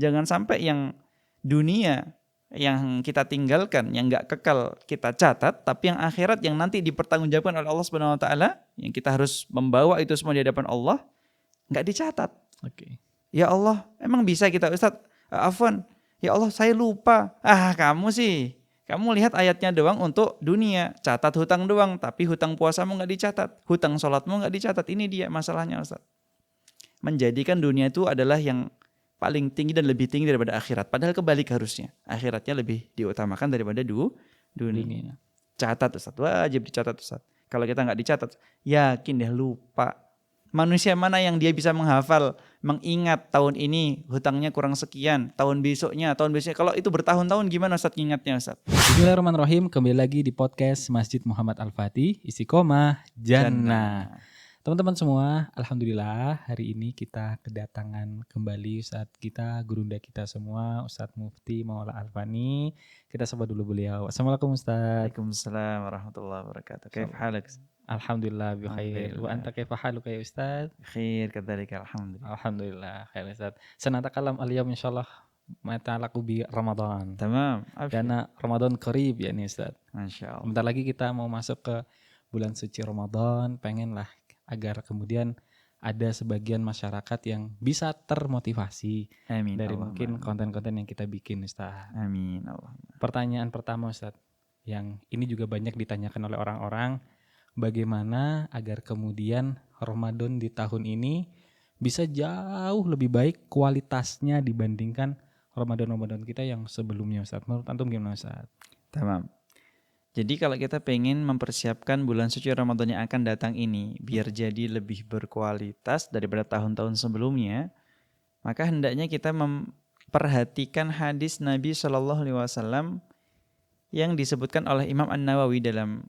Jangan sampai yang dunia yang kita tinggalkan, yang nggak kekal kita catat, tapi yang akhirat yang nanti dipertanggungjawabkan oleh Allah Subhanahu Wa Taala, yang kita harus membawa itu semua di hadapan Allah, nggak dicatat. Oke. Ya Allah, emang bisa kita Ustadz? Afwan, ya Allah saya lupa. Kamu sih, kamu lihat ayatnya doang untuk dunia, catat hutang doang, tapi hutang puasamu nggak dicatat, hutang sholatmu nggak dicatat. Ini dia masalahnya Ustadz. Menjadikan dunia itu adalah yang paling tinggi dan lebih tinggi daripada akhirat. Padahal kebalik harusnya. Akhiratnya lebih diutamakan daripada dunia. Catat Ustaz, wajib dicatat Ustaz. Kalau kita nggak dicatat, yakin deh lupa. Manusia mana yang dia bisa menghafal, mengingat tahun ini hutangnya kurang sekian, tahun besoknya. Kalau itu bertahun-tahun gimana Ustaz ingatnya Ustaz? Bismillahirrahmanirrahim, kembali lagi di podcast Masjid Muhammad Al-Fatih, Istiqomah Jannah. Teman-teman semua, alhamdulillah hari ini kita kedatangan kembali Ustadz kita, gurunda kita semua, Ustadz Mufti Maula Alfani. Kita sapa dulu beliau. Assalamualaikum Ustadz. Waalaikumsalam warahmatullahi wabarakatuh. Kaif halak? Alhamdulillah bi khair. Wa anta kaifa haluka ya Ustadz? Khair kadzalika alhamdulillah. Alhamdulillah khair Ustadz. Sanatakalam al-yawm insyaallah ma ta'allaqu bi Ramadan. Tamam. Karena Ramadan qarib ya nih Ustadz. Masyaallah. Bentar lagi kita mau masuk ke bulan suci Ramadan, pengenlah agar kemudian ada sebagian masyarakat yang bisa termotivasi Amin, dari Allah, mungkin konten-konten yang kita bikin Ustaz. Amin Allah. Pertanyaan pertama Ustaz, yang ini juga banyak ditanyakan oleh orang-orang, bagaimana agar kemudian Ramadan di tahun ini bisa jauh lebih baik kualitasnya dibandingkan Ramadan kita yang sebelumnya Ustaz. Menurut antum gimana Ustaz? Tamam. Jadi kalau kita pengen mempersiapkan bulan suci Ramadan yang akan datang ini biar jadi lebih berkualitas daripada tahun-tahun sebelumnya, maka hendaknya kita memperhatikan hadis Nabi Shallallahu Alaihi Wasallam yang disebutkan oleh Imam An-Nawawi dalam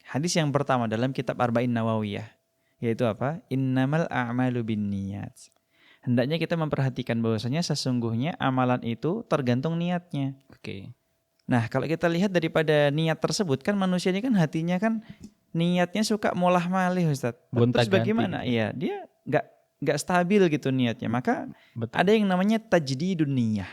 hadis yang pertama dalam kitab Arba'in Nawawiyah, yaitu apa? Innamal a'malu binniyat. Hendaknya kita memperhatikan bahwasanya sesungguhnya amalan itu tergantung niatnya. Oke. Nah kalau kita lihat daripada niat tersebut kan manusia ini kan hatinya kan niatnya suka molah-malih Ustaz. Terus bagaimana? Iya gitu. Dia nggak stabil gitu niatnya. Maka betul. Ada yang namanya tajdidun niyah,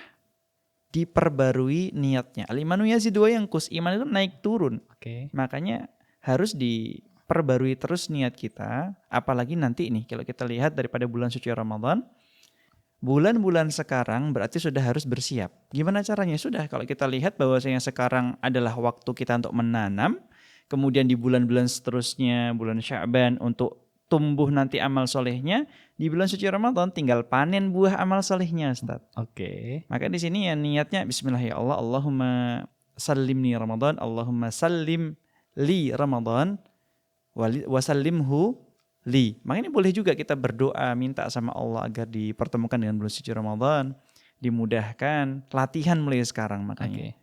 diperbarui niatnya. Al-imanu yazidu wa yanqus, iman itu naik turun. Okay. Makanya harus diperbarui terus niat kita. Apalagi nanti ini kalau kita lihat daripada bulan suci Ramadan. Bulan-bulan sekarang berarti sudah harus bersiap. Gimana caranya? Sudah kalau kita lihat bahwasanya sekarang adalah waktu kita untuk menanam, kemudian di bulan-bulan seterusnya, bulan Sya'ban untuk tumbuh nanti amal solehnya, di bulan suci Ramadan tinggal panen buah amal solehnya, Ustaz. Oke. Maka di sini ya niatnya Bismillah ya Allah, Allahumma sallimni Ramadan, Allahumma sallim li Ramadan, wa sallimhu li. Makanya boleh juga kita berdoa minta sama Allah agar dipertemukan dengan bulan suci Ramadan, dimudahkan, latihan mulai sekarang makanya. Okay.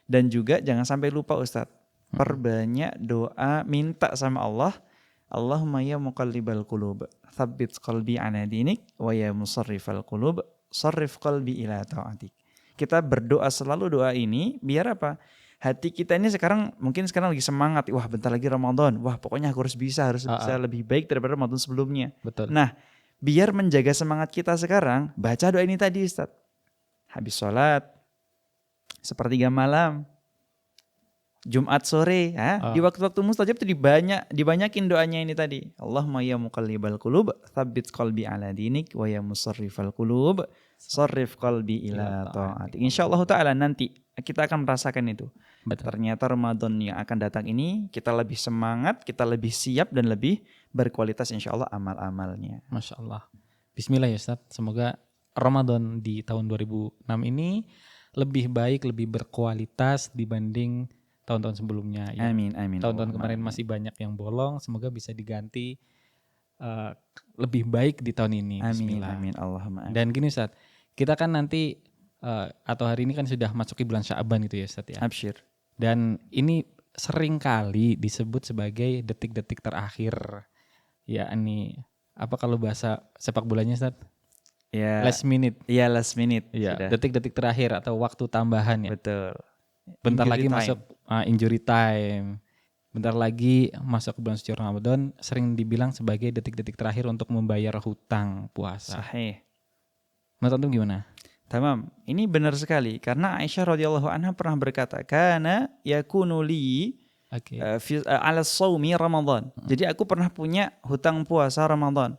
Dan juga jangan sampai lupa Ustadz, perbanyak doa minta sama Allah, Allahumma ya muqallibal qulub, tsabbit qalbi ala dinik, wa ya musarrifal qulub, sarrif qalbi ila ta'atik. Kita berdoa selalu doa ini biar apa? Hati kita ini sekarang lagi semangat. Wah bentar lagi Ramadan. Wah pokoknya harus bisa lebih baik daripada Ramadan sebelumnya. Betul. Nah biar menjaga semangat kita sekarang, baca doa ini tadi Ustaz. Habis sholat, sepertiga malam, Jumat sore, di waktu-waktu mustajab itu dibanyakin doanya ini tadi. Allahumma ya muqallibal qulub, tsabbit qalbi ala dinik, wa ya musarrifal qulub, sarrif qalbi ila ta'atik. Insyaallah taala nanti kita akan merasakan itu. Betul. Ternyata Ramadan yang akan datang ini kita lebih semangat, kita lebih siap dan lebih berkualitas insyaallah amal-amalnya. Masya Allah. Bismillah ya Ustaz. Semoga Ramadan di tahun 2006 ini lebih baik, lebih berkualitas dibanding tahun-tahun sebelumnya. Ya. Amin. Tahun-tahun kemarin masih banyak yang bolong. Semoga bisa diganti lebih baik di tahun ini. Bismillah. Amin. Allahumma amin. Dan gini Ustaz, kita kan nanti atau hari ini kan sudah masuk ke bulan Sya'ban itu ya Ustaz ya. Absyir. Dan ini sering kali disebut sebagai detik-detik terakhir. Ya ini apa kalau bahasa sepak bolanya Ustaz? Ya. Last minute. Iya last minute. Ya, detik-detik terakhir atau waktu tambahan ya. Betul. Bentar lagi masuk injury time. Bentar lagi masuk ke bulan suci Ramadan, sering dibilang sebagai detik-detik terakhir untuk membayar hutang puasa. Sahih. Menurut antum gimana? Tamam. Ini benar sekali karena Aisyah radhiyallahu anha pernah berkata, "Kana yakunu li Oke. ala shaumi Ramadan." Jadi aku pernah punya hutang puasa Ramadan.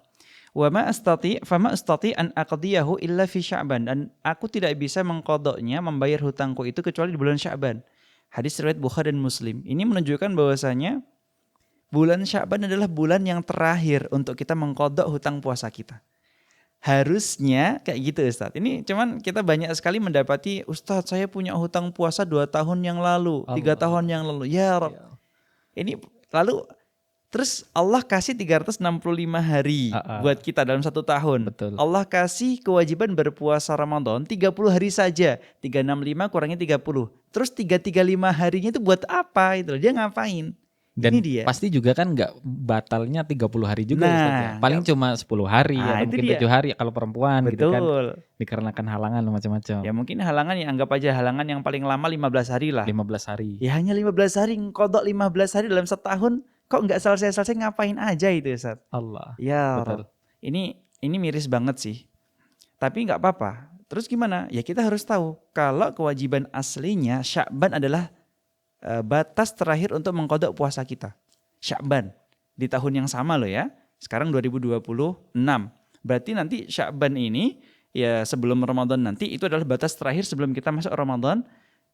Wa ma astati an aqdiyahu illa fi Sya'ban, dan aku tidak bisa mengqadanya, membayar hutangku itu kecuali di bulan Sya'ban. Hadis riwayat Bukhari dan Muslim. Ini menunjukkan bahwasanya bulan Sya'ban adalah bulan yang terakhir untuk kita mengqadha hutang puasa kita. Harusnya kayak gitu Ustaz. Ini cuman kita banyak sekali mendapati, Ustaz saya punya hutang puasa 2 tahun yang lalu, 3 Allah. tahun yang lalu. Ya Rabb. Ini lalu terus Allah kasih 365 hari buat kita dalam 1 tahun. Betul. Allah kasih kewajiban berpuasa Ramadan 30 hari saja. 365 kurangi 30. Terus 335 harinya itu buat apa itu? Dia ngapain? Dan Ini dia. pasti juga kan nggak batalnya 30 hari juga Nah, Ustaz ya. Paling cuma 10 hari Nah, atau itu mungkin dia. 7 hari kalau perempuan gitu kan. Betul. Dikarenakan halangan macam-macam. Ya mungkin halangan yang anggap aja halangan yang paling lama 15 hari lah. 15 hari. Ya hanya 15 hari, ngkodok 15 hari dalam setahun, kok nggak selesai-selesai, ngapain aja itu Ustaz? Allah. Ya Betul. Rabb. Ini miris banget sih. Tapi nggak apa-apa. Terus gimana? Ya kita harus tahu kalau kewajiban aslinya Sya'ban adalah batas terakhir untuk mengkodok puasa kita. Sya'ban di tahun yang sama loh ya. Sekarang 2026. Berarti nanti Sya'ban ini ya sebelum Ramadan nanti itu adalah batas terakhir sebelum kita masuk Ramadan,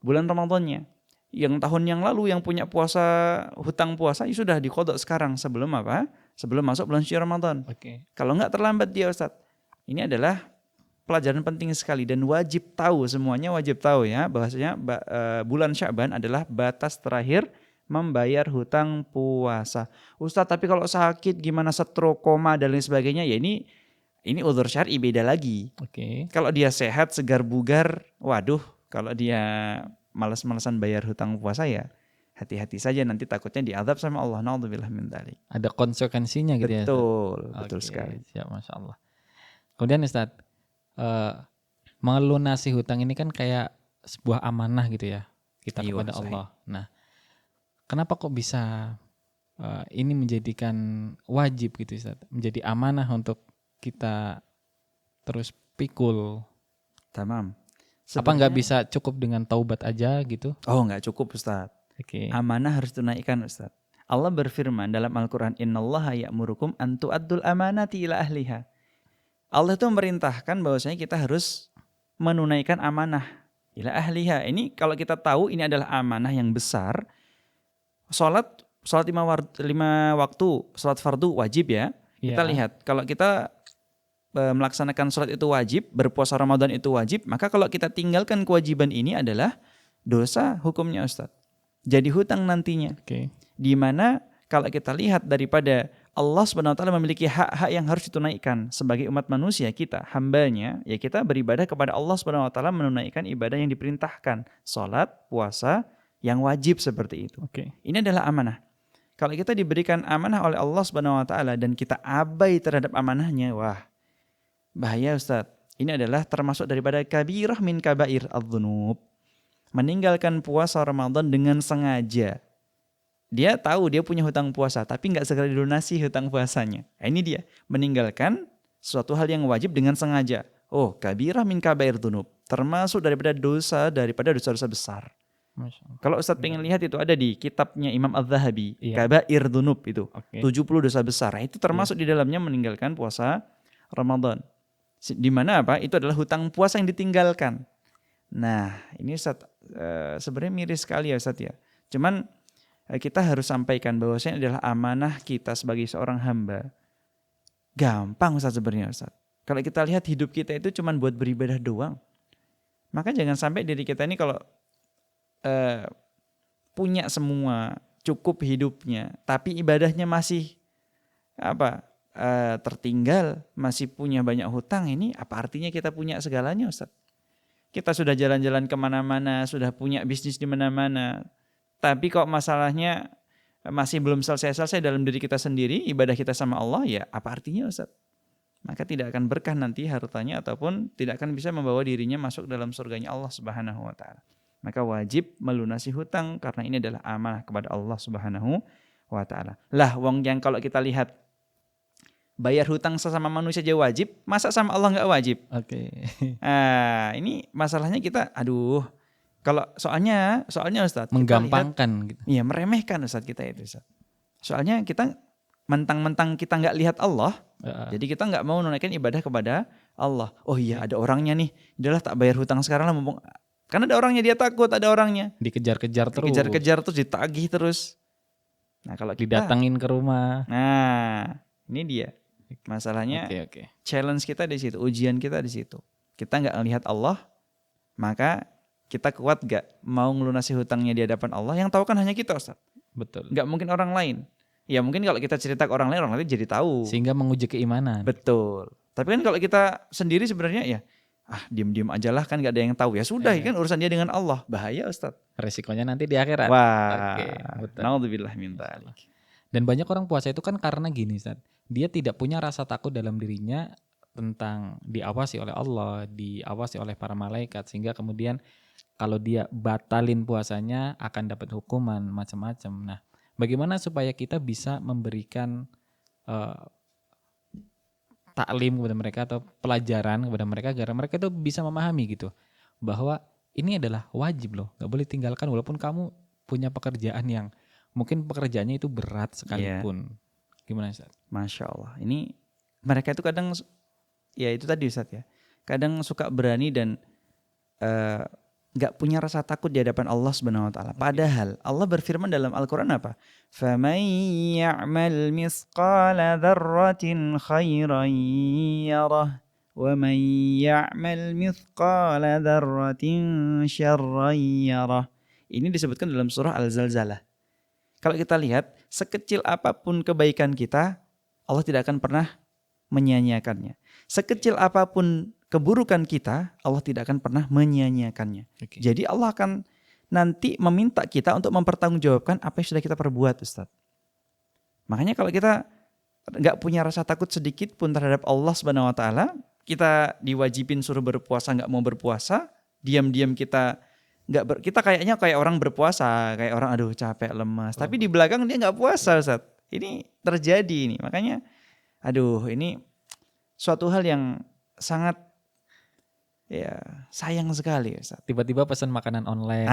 bulan Ramadannya. Yang tahun yang lalu yang punya puasa, hutang puasa ya sudah dikodok sekarang sebelum apa? Sebelum masuk bulan suci Ramadan. Oke. Kalau nggak terlambat dia Ustaz. Ini adalah pelajaran penting sekali dan wajib tahu, semuanya wajib tahu ya, bahwasanya bulan Sya'ban adalah batas terakhir membayar hutang puasa. Ustaz, tapi kalau sakit gimana, stroke, koma dan lain sebagainya, ya ini uzur syar'i beda lagi. Oke. Kalau dia sehat, segar bugar, waduh, kalau dia malas-malasan bayar hutang puasa ya hati-hati saja, nanti takutnya diazab sama Allah. Na'udzubillah min dzalik. Ada konsekuensinya gitu ya. Betul Oke, sekali. Siap, Masya Allah. Kemudian Ustaz, melunasi hutang ini kan kayak sebuah amanah gitu ya kita Iya, kepada sahih. Allah. Nah, kenapa kok bisa ini menjadikan wajib gitu Ustaz? Menjadi amanah untuk kita terus pikul. Tamam. Apa nggak bisa cukup dengan taubat aja gitu? Oh, nggak cukup Ustaz. Oke. Amanah harus tunaikan Ustaz. Allah berfirman dalam Al-Quran, Innallaha ya'murukum an tu'addul amanati ila ahliha. Allah itu memerintahkan bahwasanya kita harus menunaikan amanah ila ahliha. Ini kalau kita tahu ini adalah amanah yang besar. Salat 5 waktu, salat fardu wajib ya. Kita Ya. lihat kalau kita melaksanakan salat itu wajib, berpuasa Ramadan itu wajib, maka kalau kita tinggalkan kewajiban ini adalah dosa hukumnya Ustaz. Jadi hutang nantinya. Oke. Di mana kalau kita lihat daripada Allah Subhanahu wa taala memiliki hak-hak yang harus ditunaikan sebagai umat manusia, kita hambanya, ya kita beribadah kepada Allah Subhanahu wa taala, menunaikan ibadah yang diperintahkan, salat, puasa yang wajib seperti itu. Oke. Ini adalah amanah. Kalau kita diberikan amanah oleh Allah Subhanahu wa taala dan kita abai terhadap amanahnya, wah, bahaya Ustaz. Ini adalah termasuk daripada kabirah min kabair adz-dzunub. Meninggalkan puasa Ramadan dengan sengaja. Dia tahu dia punya hutang puasa, tapi nggak segera dilunasi hutang puasanya. Nah, ini dia, meninggalkan suatu hal yang wajib dengan sengaja. Oh, kabirah min kabair dzunub. Termasuk daripada dosa-dosa besar. Masya Allah. Kalau Ustaz pengen lihat itu ada di kitabnya Imam Az-Zahabi, Iya. Kabair Dzunub itu. Oke. 70 dosa besar. Itu termasuk di dalamnya meninggalkan puasa Ramadan. Di mana apa? Itu adalah hutang puasa yang ditinggalkan. Nah, ini Ustaz sebenarnya miris sekali ya Ustaz ya. Cuman kita harus sampaikan bahwasanya adalah amanah kita sebagai seorang hamba. Gampang Ustaz sebenarnya Ustaz. Kalau kita lihat hidup kita itu cuman buat beribadah doang. Maka jangan sampai diri kita ini kalau punya semua, cukup hidupnya, tapi ibadahnya masih tertinggal, masih punya banyak hutang, ini apa artinya kita punya segalanya Ustaz? Kita sudah jalan-jalan kemana-mana, sudah punya bisnis di mana-mana, tapi kok masalahnya masih belum selesai-selesai dalam diri kita sendiri, ibadah kita sama Allah, ya apa artinya Ustaz? Maka tidak akan berkah nanti hartanya ataupun tidak akan bisa membawa dirinya masuk dalam surganya Allah Subhanahu wa taala. Maka wajib melunasi hutang karena ini adalah amanah kepada Allah Subhanahu wa taala. Lah wong yang kalau kita lihat bayar hutang sesama manusia aja wajib, masa sama Allah nggak wajib? Oke. Ini masalahnya kita, kalau soalnya Ustadz, Menggampangkan gitu. iya meremehkan Ustadz kita itu Ustadz. Soalnya kita mentang-mentang kita nggak lihat Allah, jadi kita nggak mau menunaikan ibadah kepada Allah. Oh iya ada orangnya nih, udahlah tak bayar hutang sekarang lah mumpung. Karena ada orangnya, dia takut ada orangnya. Dikejar-kejar terus. Dikejar-kejar terus, ditagih terus. Nah kalau kita, didatengin ke rumah. nah ini dia masalahnya. Oke. Challenge kita di situ, ujian kita di situ. Kita nggak melihat Allah, maka kita kuat gak mau ngelunasi hutangnya di hadapan Allah? Yang tahu kan hanya kita Ustaz. Betul. Nggak mungkin orang lain. Ya mungkin kalau kita cerita ke orang lain jadi tahu. Sehingga menguji keimanan. Betul. Tapi kan kalau kita sendiri sebenarnya ya, diam-diam aja lah, kan gak ada yang tahu. Ya sudah, kan urusan dia dengan Allah. Bahaya Ustaz. Resikonya nanti di akhirat. Wah, Oke, betul. naudzubillah min dzalik. Dan banyak orang puasa itu kan karena gini Ustaz. Dia tidak punya rasa takut dalam dirinya tentang diawasi oleh Allah, diawasi oleh para malaikat, sehingga kemudian kalau dia batalin puasanya akan dapat hukuman macam-macam. Nah, bagaimana supaya kita bisa memberikan taklim kepada mereka atau pelajaran kepada mereka agar mereka itu bisa memahami gitu bahwa ini adalah wajib loh, nggak boleh tinggalkan walaupun kamu punya pekerjaan yang mungkin pekerjaannya itu berat sekalipun. Gimana Ustaz? Masya Allah. Ini mereka itu kadang, ya itu tadi Ustaz ya, kadang suka berani dan gak punya rasa takut di hadapan Allah Subhanahu wa taala. Padahal Allah berfirman dalam Al-Qur'an apa? "Faman ya'mal mithqala dzarratin khairan yarah wa man ya'mal mithqala dzarratin syarran yarah." Ini disebutkan dalam surah Al-Zalzalah. Kalau kita lihat, sekecil apapun kebaikan kita, Allah tidak akan pernah menyia-nyiakannya. Sekecil apapun keburukan kita, Allah tidak akan pernah menyia-nyiakannya. Jadi Allah akan nanti meminta kita untuk mempertanggungjawabkan apa yang sudah kita perbuat, Ustaz. Makanya kalau kita nggak punya rasa takut sedikit pun terhadap Allah Subhanahu wa taala, kita diwajibin suruh berpuasa nggak mau berpuasa, diam-diam kita kita kayaknya kayak orang berpuasa, kayak orang aduh capek lemas, tapi di belakang dia nggak puasa, Ustaz. Ini terjadi ini. Makanya ini suatu hal yang sangat sayang sekali, Ustaz. Tiba-tiba pesan makanan online.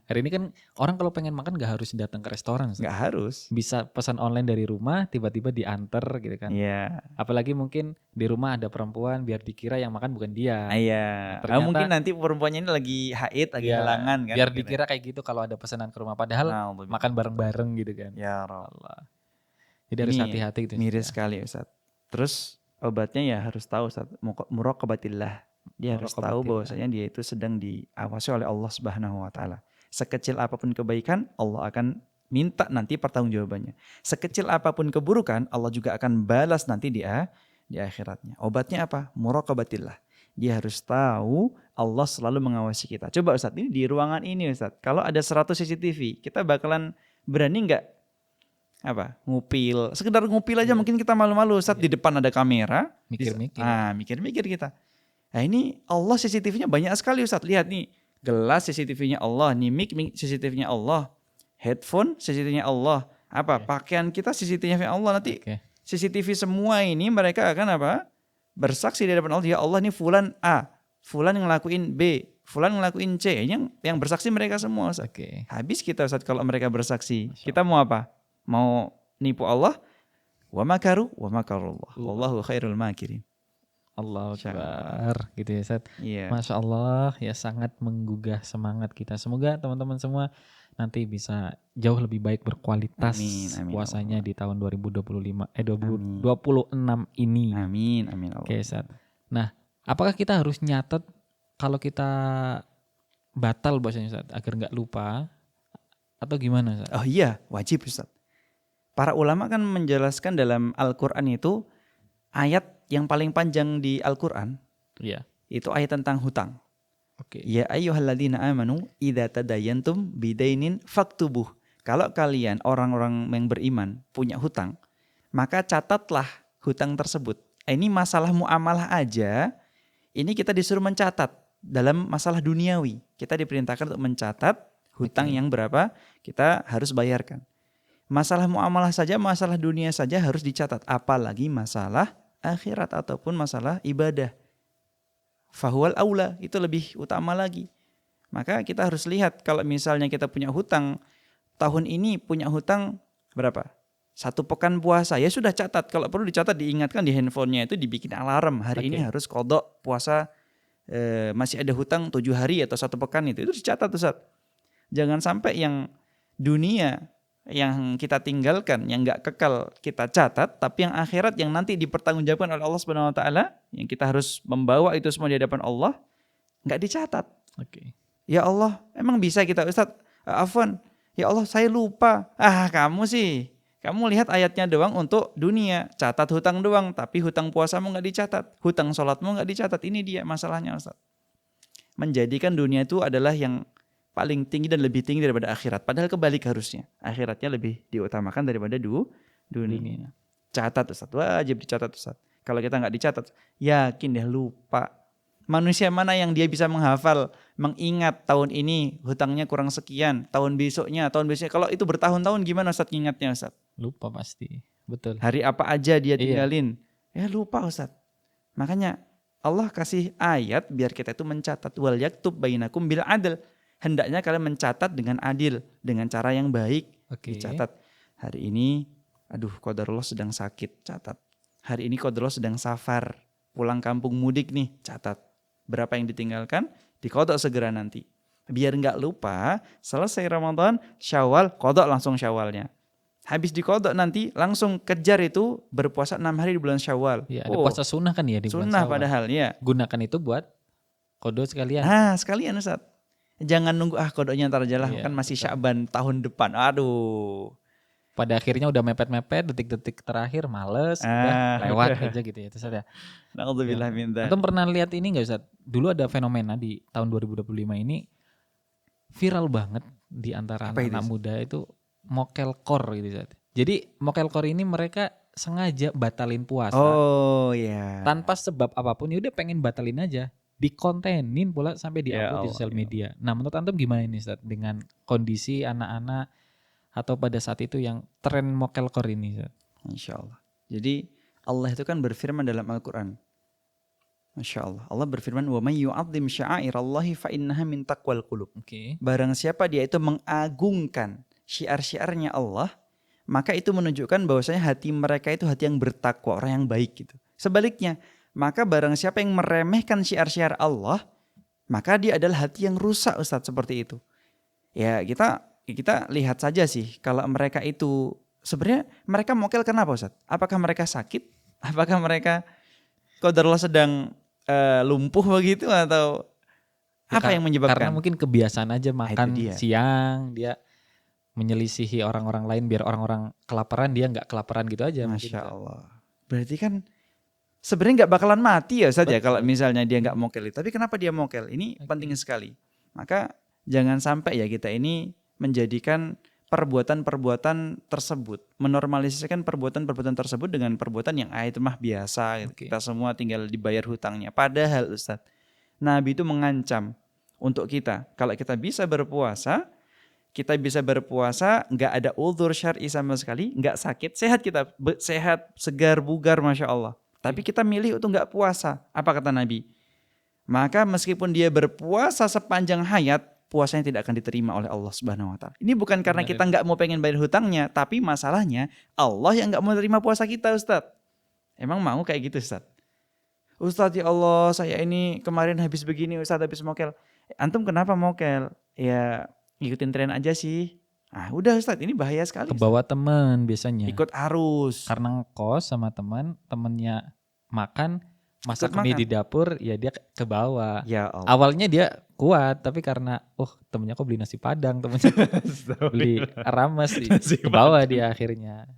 Hari ini kan orang kalau pengen makan gak harus datang ke restoran. Gak harus. Bisa pesan online dari rumah, tiba-tiba diantar gitu kan. Iya. Apalagi mungkin di rumah ada perempuan biar dikira yang makan bukan dia. Iya. Mungkin nanti perempuannya ini lagi haid, lagi halangan kan. Biar dikira kayak gitu kalau ada pesanan ke rumah. Padahal makan bareng-bareng gitu kan. Ya Allah. Jadi harus hati-hati gitu. Miris sekali Ustaz. Terus obatnya ya harus tahu Ustaz. Muraqabatillah. Dia harus tahu bahwasanya dia itu sedang diawasi oleh Allah Subhanahu wa taala. Sekecil apapun kebaikan, Allah akan minta nanti pertanggungjawabannya. Sekecil apapun keburukan, Allah juga akan balas nanti di akhiratnya. Obatnya apa? Muraqabatillah. Dia harus tahu Allah selalu mengawasi kita. Coba Ustaz, ini di ruangan ini Ustaz, kalau ada 100 CCTV, kita bakalan berani nggak ngupil? Sekedar ngupil aja mungkin kita malu-malu Ustaz. Di depan ada kamera, mikir-mikir kita. Nah ini Allah CCTV-nya banyak sekali Ustaz. Lihat nih, gelas CCTV-nya Allah, nih mic CCTV-nya Allah, headphone CCTV-nya Allah, pakaian kita CCTV-nya Allah. Nanti CCTV semua ini mereka akan bersaksi di hadapan Allah. Ya Allah, nih fulan A, fulan yang ngelakuin B, fulan ngelakuin C. Yang bersaksi mereka semua Ustaz. Habis kita Ustaz kalau mereka bersaksi. Kita mau apa? Mau nipu Allah? Wa makaru wa makarullah. Wallahu khairul makirin. Allahu Akbar gitu ya Ustaz. Masya Allah ya, sangat menggugah semangat kita. Semoga teman-teman semua nanti bisa jauh lebih baik berkualitas puasanya di tahun 2026 ini. Amin. Oke Ustaz. Nah, apakah kita harus nyatet kalau kita batal puasanya Ustaz agar nggak lupa atau gimana Ustaz? Oh iya, wajib Ustaz. Para ulama kan menjelaskan dalam Al-Quran itu ayat yang paling panjang di Al-Quran, itu ayat tentang hutang. Ya ayyuhalladzina amanu idza tadayantum bidainin faktubuh. Kalau kalian orang-orang yang beriman punya hutang, maka catatlah hutang tersebut. Ini masalah muamalah aja, ini kita disuruh mencatat dalam masalah duniawi. Kita diperintahkan untuk mencatat hutang yang berapa kita harus bayarkan. Masalah muamalah saja, masalah dunia saja harus dicatat. Apalagi masalah akhirat ataupun masalah ibadah. Fahuwal aula, itu lebih utama lagi. Maka kita harus lihat kalau misalnya kita punya hutang, tahun ini punya hutang berapa? 1 pekan puasa, ya sudah catat. Kalau perlu dicatat, diingatkan di handphonenya itu dibikin alarm. Hari ini harus qadha puasa, masih ada hutang 7 hari atau 1 pekan itu dicatat Ustaz. Jangan sampai yang dunia yang kita tinggalkan, yang nggak kekal kita catat, tapi yang akhirat yang nanti dipertanggungjawabkan oleh Allah Subhanahu Wa Taala, yang kita harus membawa itu semua di hadapan Allah, nggak dicatat. Ya Allah, emang bisa kita Ustaz? Afwan, ya Allah saya lupa. Kamu sih, kamu lihat ayatnya doang untuk dunia, catat hutang doang, tapi hutang puasamu nggak dicatat, hutang sholatmu nggak dicatat. Ini dia masalahnya Ustaz. Menjadikan dunia itu adalah yang paling tinggi dan lebih tinggi daripada akhirat. Padahal kebalik harusnya. Akhiratnya lebih diutamakan daripada dunia. Catat Ustaz, wajib dicatat Ustaz. Kalau kita nggak dicatat, yakin deh lupa. Manusia mana yang dia bisa menghafal, mengingat tahun ini hutangnya kurang sekian, tahun besoknya. Kalau itu bertahun-tahun gimana Ustaz ingatnya Ustaz? Lupa pasti, betul. Hari apa aja dia tinggalin, lupa Ustaz. Makanya Allah kasih ayat biar kita itu mencatat. Wal yaktub bainakum bil adl. Hendaknya kalian mencatat dengan adil, dengan cara yang baik. Dicatat. Hari ini, qadarullah sedang sakit, catat. Hari ini qadarullah sedang safar, pulang kampung mudik nih, catat. Berapa yang ditinggalkan, diqadha segera nanti. Biar nggak lupa, selesai Ramadan, Syawal, qadha langsung Syawalnya. Habis diqadha nanti, langsung kejar itu berpuasa 6 hari di bulan Syawal. Ya, ada puasa sunnah kan ya di bulan sunnah Syawal. Padahal ya. Gunakan itu buat qadha sekalian. Sekalian Ustaz. Jangan nunggu qadhanya ntar aja lah, kan masih Sya'ban tahun depan. Pada akhirnya udah mepet-mepet, detik-detik terakhir males, udah lewat aja gitu ya. Terus ada. Na'udzubillah min dzalik. Antum pernah lihat ini enggak Ustaz? Dulu ada fenomena di tahun 2025 ini viral banget di antara anak muda itu mokelkor gitu Ustaz. Jadi mokelkor ini mereka sengaja batalin puasa. Tanpa sebab apapun, ya udah pengen batalin aja. Dikontenin pula sampai di-upload di sosial media. Nah, menurut antum gimana ini Ustaz dengan kondisi anak-anak atau pada saat itu yang tren mokelkor ini Ustaz? Insyaallah. Jadi Allah itu kan berfirman dalam Al-Qur'an. Masya Allah. Allah berfirman, "Wa may yu'azzim sya'airallahi fa innaha min taqwal qulub." Barang siapa dia itu mengagungkan syiar-syiarnya Allah, maka itu menunjukkan bahwasanya hati mereka itu hati yang bertakwa, orang yang baik gitu. Sebaliknya, maka barang siapa yang meremehkan syiar-syiar Allah, maka dia adalah hati yang rusak Ustaz, seperti itu. Ya kita lihat saja sih, kalau mereka itu sebenarnya mereka mokel kenapa Ustaz? Apakah mereka sakit? Apakah mereka qadarullah sedang lumpuh begitu atau apa yang menyebabkan? Karena mungkin kebiasaan aja makan siang, dia menyelisihi orang-orang lain biar orang-orang kelaparan, dia nggak kelaparan gitu aja. Masya Allah. Berarti kan sebenarnya nggak bakalan mati ya Ustaz ya kalau misalnya dia nggak mokel. Tapi kenapa dia mokel? Ini penting sekali. Maka jangan sampai ya kita ini menjadikan perbuatan-perbuatan tersebut, menormalisasikan perbuatan-perbuatan tersebut dengan perbuatan yang itu mah biasa. Kita semua tinggal dibayar hutangnya. Padahal Ustaz, Nabi itu mengancam untuk kita. Kalau kita bisa berpuasa nggak ada uzur syar'i sama sekali, nggak sakit, sehat kita, sehat, segar, bugar, Masya Allah. Tapi kita milih untuk nggak puasa. Apa kata Nabi? Maka meskipun dia berpuasa sepanjang hayat, puasanya tidak akan diterima oleh Allah Subhanahu Wa Taala. Ini bukan karena kita nggak mau pengen bayar hutangnya, tapi masalahnya Allah yang nggak mau terima puasa kita, Ustadz. Emang mau kayak gitu, Ustadz? Ustadz, ya Allah, saya ini kemarin habis begini, Ustadz, habis mokel. Antum kenapa mokel? Ya ngikutin tren aja sih. Udah Ustadz, ini bahaya sekali. Kebawa teman biasanya. Ikut arus. Karena ngekos sama temennya makan, masak mie di dapur, ya dia ke bawah. Ya Allah. Awalnya dia kuat, tapi karena temennya kok beli nasi padang, temennya beli rames, ke bawah dia akhirnya.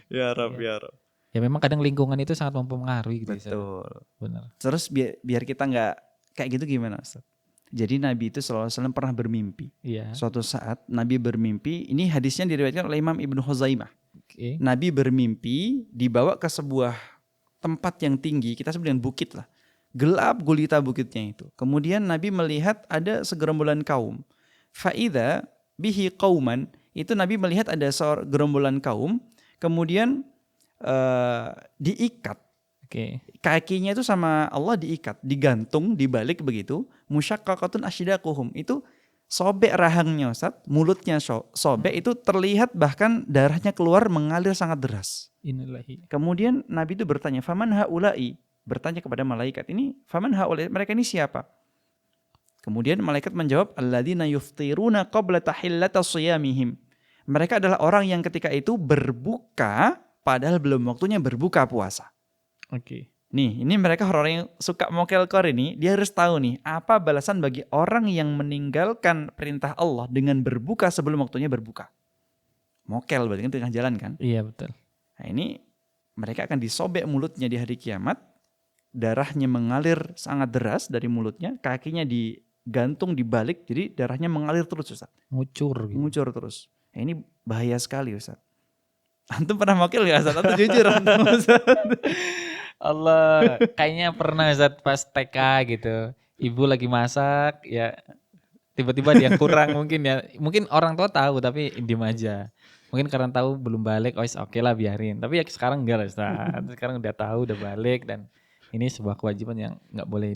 Ya Rab, ya Rab. Ya memang kadang lingkungan itu sangat mempengaruhi gitu. Betul. Benar. Terus biar kita nggak kayak gitu gimana Ustaz? Jadi Nabi itu SAW pernah bermimpi. Iya. Suatu saat Nabi bermimpi, ini hadisnya diriwayatkan oleh Imam Ibnu Khuzaimah. Nabi bermimpi dibawa ke sebuah tempat yang tinggi, kita sebut dengan bukit lah. Gelap gulita bukitnya itu. Kemudian Nabi melihat ada segerombolan kaum. Fa'idha bihi qauman itu Nabi melihat ada gerombolan kaum, kemudian diikat. Oke. Kakinya itu sama Allah diikat, digantung, dibalik begitu. Musyaqqaqatun ashidaquhum, itu sobek rahangnya Ustaz, mulutnya sobek, itu terlihat bahkan darahnya keluar mengalir sangat deras. Innalillahi. Kemudian Nabi itu bertanya, faman haula'i, bertanya kepada malaikat ini, faman haula'i, mereka ini siapa? Kemudian malaikat menjawab, alladzina yuftiruna qabla tahillata shiyamihim. Mereka adalah orang yang ketika itu berbuka padahal belum waktunya berbuka puasa. Oke. Nih, ini mereka orang yang suka mokelkor ini, dia harus tahu nih, apa balasan bagi orang yang meninggalkan perintah Allah dengan berbuka sebelum waktunya berbuka. Mokel berarti kan tengah jalan kan? Iya betul. Nah ini mereka akan disobek mulutnya di hari kiamat, darahnya mengalir sangat deras dari mulutnya, kakinya digantung dibalik, jadi darahnya mengalir terus Ustaz. Ngucur gitu. Ngucur terus. Nah, ini bahaya sekali Ustaz. Antum pernah mokel gak Ustaz? Antum jujur antum Ustaz. Allah, kayaknya pernah Ustaz pas TK gitu. Ibu lagi masak, ya tiba-tiba dia kurang mungkin ya. Mungkin orang tua tahu tapi diem aja. Mungkin karena tahu belum balik, oke lah biarin. Tapi ya sekarang enggak lah Ustaz. Sekarang udah tahu, udah balik dan ini sebuah kewajiban yang nggak boleh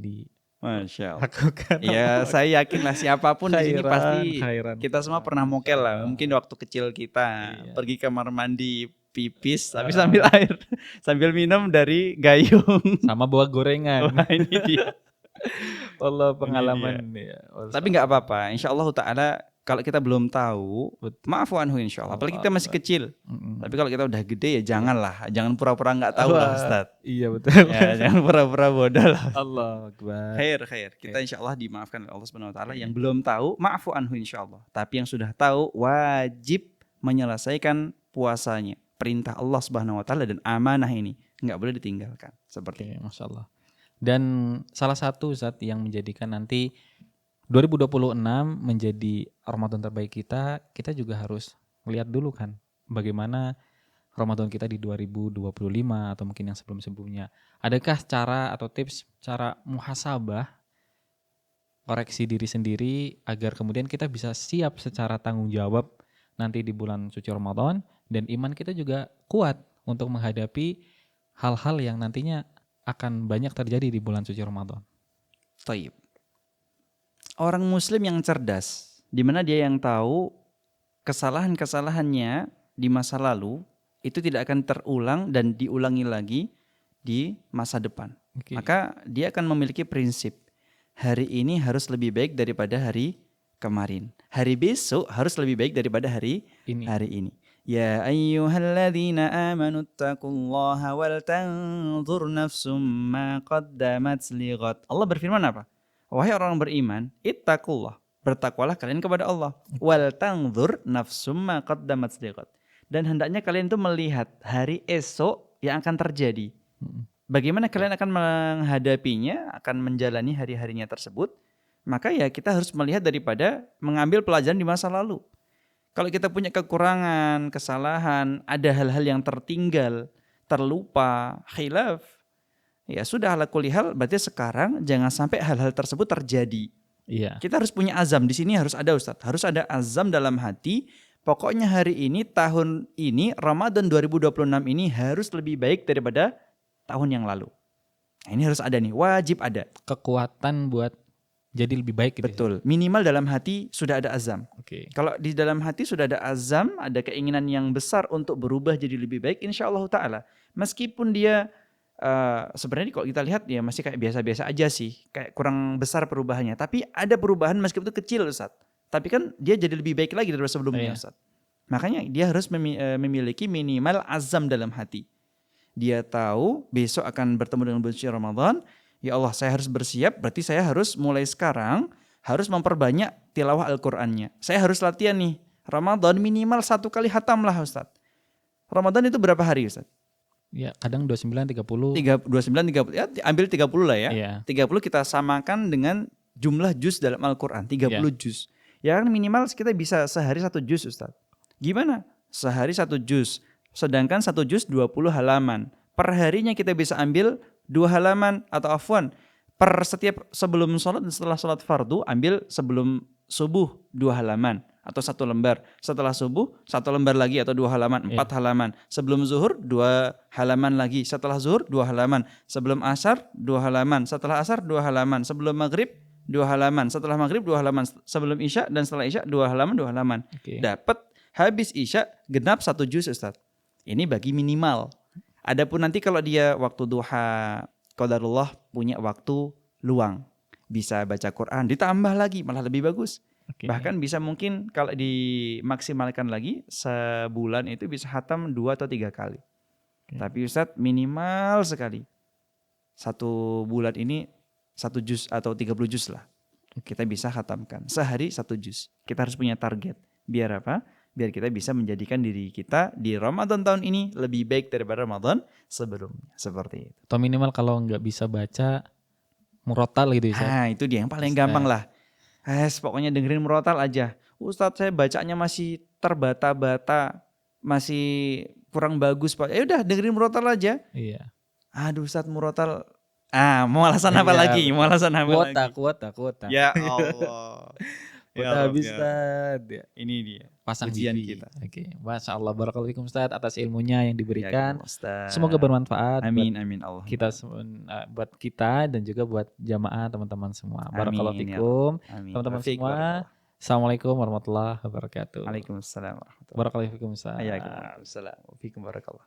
Masya Allah. dilakukan. Ya saya yakin lah siapapun di sini pasti khairan. kita semua pernah mokel lah. Mungkin waktu kecil kita pergi kamar mandi pipis tapi sambil air, sambil minum dari gayung. Sama bawa gorengan. Wah, ini dia. Allah pengalaman ya. Tapi nggak apa-apa. Insya Allah Taala kalau kita belum tahu, maafu anhu insya Allah. Apalagi kita masih kecil. Tapi kalau kita udah gede ya janganlah, jangan pura-pura nggak tahu lah Ustaz. Iya betul. Ya, jangan pura-pura bodoh lah. Allah Akbar. Khair. Kita insya Allah dimaafkan oleh Allah Subhanahu Wa Taala. Yang belum tahu, maafu anhu insya Allah. Tapi yang sudah tahu wajib menyelesaikan puasanya. Perintah Allah Subhanahu Wa Taala dan amanah ini nggak boleh ditinggalkan. Seperti Masya Allah. Dan salah satu zat yang menjadikan nanti 2026 menjadi Ramadan terbaik kita juga harus melihat dulu kan bagaimana Ramadan kita di 2025 atau mungkin yang sebelum-sebelumnya. Adakah cara atau tips cara muhasabah, koreksi diri sendiri agar kemudian kita bisa siap secara tanggung jawab nanti di bulan suci Ramadan dan iman kita juga kuat untuk menghadapi hal-hal yang nantinya akan banyak terjadi di bulan suci Ramadan. Taib. Orang muslim yang cerdas, di mana dia yang tahu kesalahan-kesalahannya di masa lalu itu tidak akan terulang dan diulangi lagi di masa depan. Okay. Maka dia akan memiliki prinsip, hari ini harus lebih baik daripada hari kemarin. Hari besok harus lebih baik daripada hari ini. Ya ayyuhalladzina amanu taqullaha wal tanzur nafsum ma qaddamat lighad. Allah berfirman apa? Wahai orang beriman, ittaqullah, bertakwalah kalian kepada Allah. Wal tanzur nafsum ma qaddamat lighad. Dan hendaknya kalian itu melihat hari esok yang akan terjadi. Bagaimana kalian akan menghadapinya, akan menjalani hari-harinya tersebut. Maka ya kita harus melihat daripada mengambil pelajaran di masa lalu. Kalau kita punya kekurangan, kesalahan, ada hal-hal yang tertinggal, terlupa, khilaf, ya sudah ala kulli hal, berarti sekarang jangan sampai hal-hal tersebut terjadi. Iya. Kita harus punya azam, di sini harus ada Ustadz, harus ada azam dalam hati. Pokoknya hari ini, tahun ini, Ramadan 2026 ini harus lebih baik daripada tahun yang lalu. Nah, ini harus ada nih, wajib ada. Kekuatan buat jadi lebih baik gitu. Betul. Minimal dalam hati sudah ada azam. Oke. Kalau di dalam hati sudah ada azam, ada keinginan yang besar untuk berubah jadi lebih baik, insya Allah Ta'ala. Meskipun dia sebenarnya kalau kita lihat ya masih kayak biasa-biasa aja sih. Kayak kurang besar perubahannya. Tapi ada perubahan meskipun itu kecil Ustaz. Tapi kan dia jadi lebih baik lagi daripada sebelumnya Ustaz. Makanya dia harus memiliki minimal azam dalam hati. Dia tahu besok akan bertemu dengan bulan suci Ramadan. Ya Allah, saya harus bersiap, berarti saya harus mulai sekarang harus memperbanyak tilawah Al-Qur'annya. Saya harus latihan nih. Ramadan minimal 1 kali khatam lah Ustaz. Ramadan itu berapa hari Ustaz? Ya, kadang 29 30. 29 30 ya, ambil 30 lah ya. Iya. 30 kita samakan dengan jumlah juz dalam Al-Qur'an, 30 juz. Ya kan minimal kita bisa sehari 1 juz Ustaz. Gimana? Sehari 1 juz. Sedangkan 1 juz 20 halaman. Per harinya kita bisa ambil 2 halaman atau afwan per setiap sebelum sholat dan setelah sholat fardu ambil sebelum subuh 2 halaman atau 1 lembar. Setelah subuh 1 lembar lagi atau 2 halaman, 4 halaman. Sebelum zuhur 2 halaman lagi. Setelah zuhur 2 halaman. Sebelum asar 2 halaman. Setelah asar 2 halaman. Sebelum maghrib 2 halaman. Setelah maghrib 2 halaman. Sebelum isya dan setelah isya 2 halaman 2 halaman. Dapat habis isya genap 1 juz Ustaz. Ini bagi minimal. Adapun nanti kalau dia waktu duha qadarullah punya waktu luang, bisa baca Quran, ditambah lagi malah lebih bagus. Bahkan bisa mungkin kalau dimaksimalkan lagi sebulan itu bisa khatam 2 atau 3 kali. Tapi Ustadz minimal sekali 1 bulan ini 1 juz atau 30 juz lah kita bisa khatamkan. Sehari 1 juz. Kita harus punya target. Biar apa? Biar kita bisa menjadikan diri kita di Ramadan tahun ini lebih baik daripada Ramadan sebelumnya. Seperti itu. Atau minimal kalau nggak bisa baca murotal gitu ya. Itu dia yang paling gampang lah. Pokoknya dengerin murotal aja. Ustadz saya bacanya masih terbata-bata, masih kurang bagus Pak. Ya udah dengerin murotal aja. Iya. Aduh Ustadz murotal. Mau alasan apa lagi? Mau alasan apa lagi? Kuota. Ya Allah. Kuota habis Ustaz. Ini dia. Pasang ujian TV. kita. Oke. Masya Allah. Barakallahu fikum Ustaz atas ilmunya yang diberikan. Ya, semoga bermanfaat. Amin Allah. Kita buat kita dan juga buat jamaah teman-teman semua. Barakallahu fikum. Teman-teman semua. Assalamualaikum warahmatullahi wabarakatuh. Waalaikumsalam warahmatullahi wabarakatuh. Barakallahu fikum Ustaz. Waalaikumsalam. Fikum barakallah.